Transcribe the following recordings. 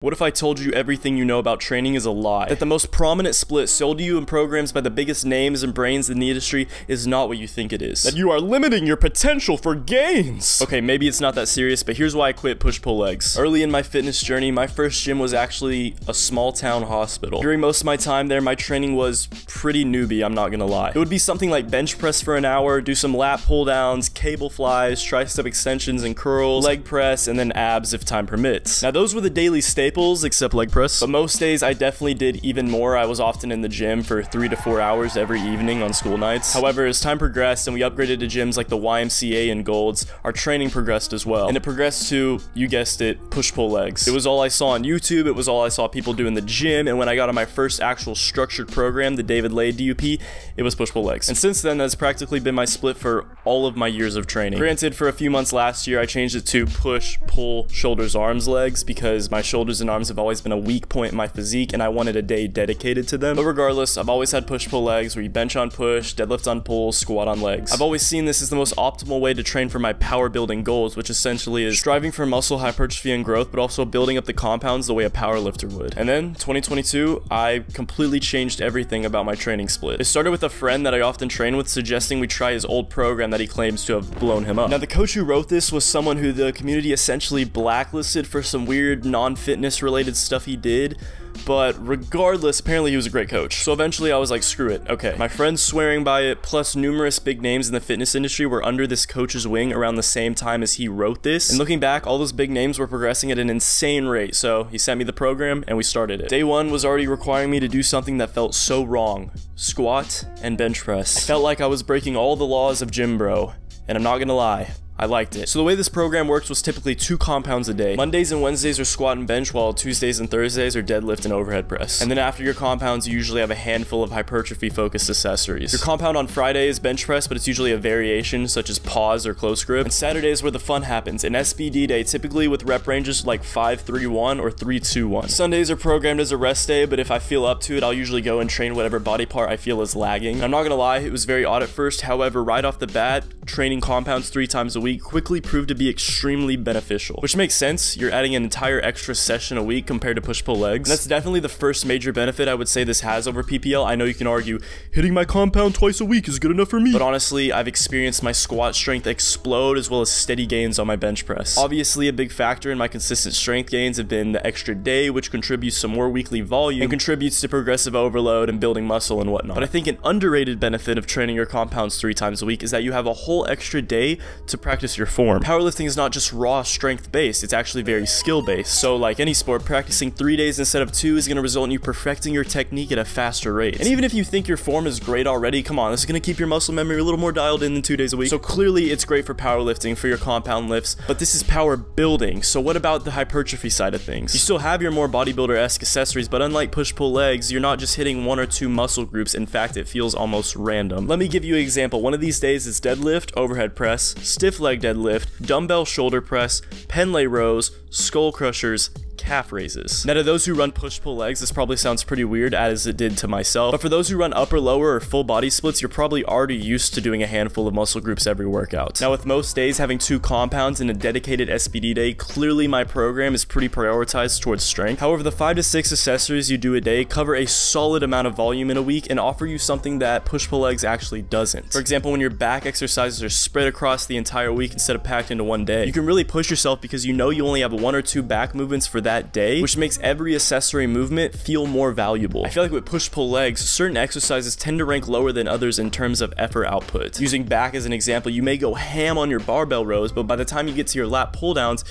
What if I told you everything you know about training is a lie? That the most prominent split sold to you in programs by the biggest names and brains in the industry is not what you think it is. That you are limiting your potential for gains! Okay, maybe it's not that serious, but here's why I quit push-pull legs. Early in my fitness journey, my first gym was actually a small town hospital. During most of my time there, my training was pretty newbie, I'm not gonna lie. It would be something like bench press for an hour, do some lat pull downs, cable flies, tricep extensions and curls, leg press, and then abs if time permits. Now those were the daily staples, except leg press. But most days I definitely did even more. I was often in the gym for 3 to 4 hours every evening on school nights. However, as time progressed and we upgraded to gyms like the YMCA and Golds, our training progressed as well. And it progressed to, you guessed it, push-pull legs. It was all I saw on YouTube, it was all I saw people do in the gym, and when I got on my first actual structured program, the David Laid Dup, it was push-pull legs. And since then, that's practically been my split for all of my years of training. Granted, for a few months last year, I changed it to push, pull, shoulders, arms, legs, because my shoulders and arms have always been a weak point in my physique and I wanted a day dedicated to them. But regardless, I've always had push-pull legs where you bench on push, deadlift on pull, squat on legs. I've always seen this as the most optimal way to train for my power building goals, which essentially is striving for muscle hypertrophy and growth, but also building up the compounds the way a powerlifter would. And then, 2022, I completely changed everything about my training split. It started with a friend that I often train with suggesting we try his old program that he claims to have blown him up. Now, the coach who wrote this was someone who the community essentially blacklisted for some weird non-fitness related stuff he did, but regardless, apparently he was a great coach. So eventually I was like, screw it, okay. My friends swearing by it, plus numerous big names in the fitness industry were under this coach's wing around the same time as he wrote this. And looking back, all those big names were progressing at an insane rate, so he sent me the program and we started it. Day one was already requiring me to do something that felt so wrong: squat and bench press. I felt like I was breaking all the laws of gym bro, and I'm not gonna lie, I liked it. So the way this program works was typically 2 compounds a day. Mondays and Wednesdays are squat and bench, while Tuesdays and Thursdays are deadlift and overhead press. And then after your compounds, you usually have a handful of hypertrophy focused accessories. Your compound on Friday is bench press, but it's usually a variation such as pause or close grip. And Saturday is where the fun happens, an SBD day, typically with rep ranges like 5-3-1 or 3-2-1. Sundays are programmed as a rest day, but if I feel up to it, I'll usually go and train whatever body part I feel is lagging. And I'm not gonna lie, it was very odd at first. However, right off the bat, training compounds 3 times a week quickly proved to be extremely beneficial. Which makes sense, you're adding an entire extra session a week compared to push-pull legs. And that's definitely the first major benefit I would say this has over PPL. I know you can argue, hitting my compound twice a week is good enough for me. But honestly, I've experienced my squat strength explode as well as steady gains on my bench press. Obviously, a big factor in my consistent strength gains have been the extra day, which contributes to more weekly volume and contributes to progressive overload and building muscle and whatnot. But I think an underrated benefit of training your compounds 3 times a week is that you have a whole extra day to practice your form. Powerlifting is not just raw strength based, it's actually very skill based. So like any sport, practicing 3 days instead of 2 is going to result in you perfecting your technique at a faster rate. And even if you think your form is great already, come on, this is going to keep your muscle memory a little more dialed in than 2 days a week. So clearly it's great for powerlifting, for your compound lifts, but this is power building. So what about the hypertrophy side of things? You still have your more bodybuilder-esque accessories, but unlike push-pull legs, you're not just hitting 1 or 2 muscle groups. In fact, it feels almost random. Let me give you an example. One of these days is deadlift, overhead press, stiff leg deadlift, dumbbell shoulder press, pen lay rows, skull crushers, calf raises. Now to those who run push-pull legs, this probably sounds pretty weird as it did to myself, but for those who run upper, lower, or full body splits, you're probably already used to doing a handful of muscle groups every workout. Now with most days having 2 compounds and a dedicated SBD day, clearly my program is pretty prioritized towards strength. However, the 5 to 6 accessories you do a day cover a solid amount of volume in a week and offer you something that push-pull legs actually doesn't. For example, when your back exercises are spread across the entire week instead of packed into one day, you can really push yourself because you know you only have 1 or 2 back movements for that day, which makes every accessory movement feel more valuable. I feel like with push-pull legs, certain exercises tend to rank lower than others in terms of effort output. Using back as an example, you may go ham on your barbell rows, but by the time you get to your lat pull downs,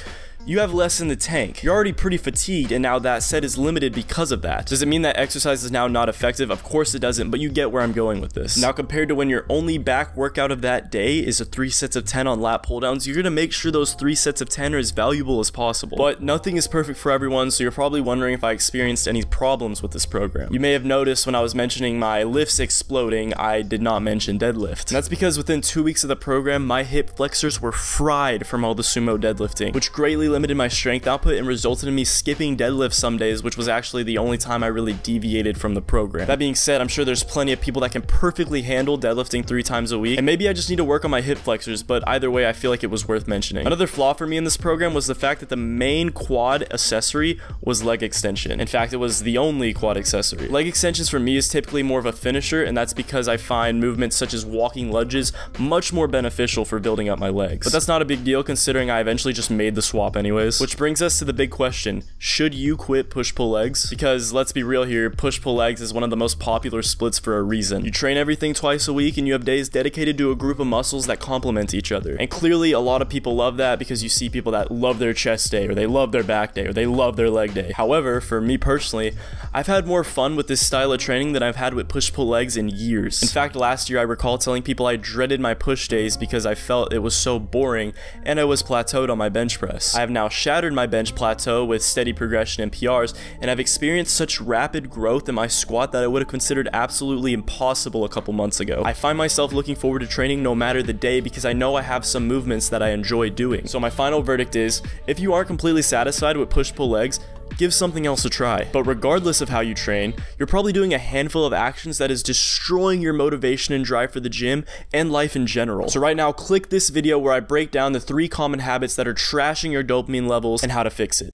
you have less in the tank. You're already pretty fatigued, and now that set is limited because of that. Does it mean that exercise is now not effective? Of course it doesn't, but you get where I'm going with this. Now compared to when your only back workout of that day is a 3 sets of 10 on lat pull downs, you're gonna make sure those 3 sets of 10 are as valuable as possible. But nothing is perfect for everyone, so you're probably wondering if I experienced any problems with this program. You may have noticed when I was mentioning my lifts exploding, I did not mention deadlift. And that's because within 2 weeks of the program, my hip flexors were fried from all the sumo deadlifting, which greatly limited my strength output and resulted in me skipping deadlifts some days, which was actually the only time I really deviated from the program. That being said, I'm sure there's plenty of people that can perfectly handle deadlifting 3 times a week, and maybe I just need to work on my hip flexors, but either way, I feel like it was worth mentioning. Another flaw for me in this program was the fact that the main quad accessory was leg extension. In fact, it was the only quad accessory. Leg extensions for me is typically more of a finisher, and that's because I find movements such as walking lunges much more beneficial for building up my legs. But that's not a big deal considering I eventually just made the swap anyways. Which brings us to the big question: should you quit push-pull legs? Because let's be real here, push-pull legs is one of the most popular splits for a reason. You train everything twice a week and you have days dedicated to a group of muscles that complement each other. And clearly a lot of people love that because you see people that love their chest day, or they love their back day, or they love their leg day. However, for me personally, I've had more fun with this style of training than I've had with push-pull legs in years. In fact, last year I recall telling people I dreaded my push days because I felt it was so boring and I was plateaued on my bench press. I have now shattered my bench plateau with steady progression and PRs, and I've experienced such rapid growth in my squat that I would have considered absolutely impossible a couple months ago. I find myself looking forward to training no matter the day because I know I have some movements that I enjoy doing. So my final verdict is, if you aren't completely satisfied with push-pull legs, give something else a try. But regardless of how you train, you're probably doing a handful of actions that is destroying your motivation and drive for the gym and life in general. So right now, click this video where I break down the 3 common habits that are trashing your dopamine levels and how to fix it.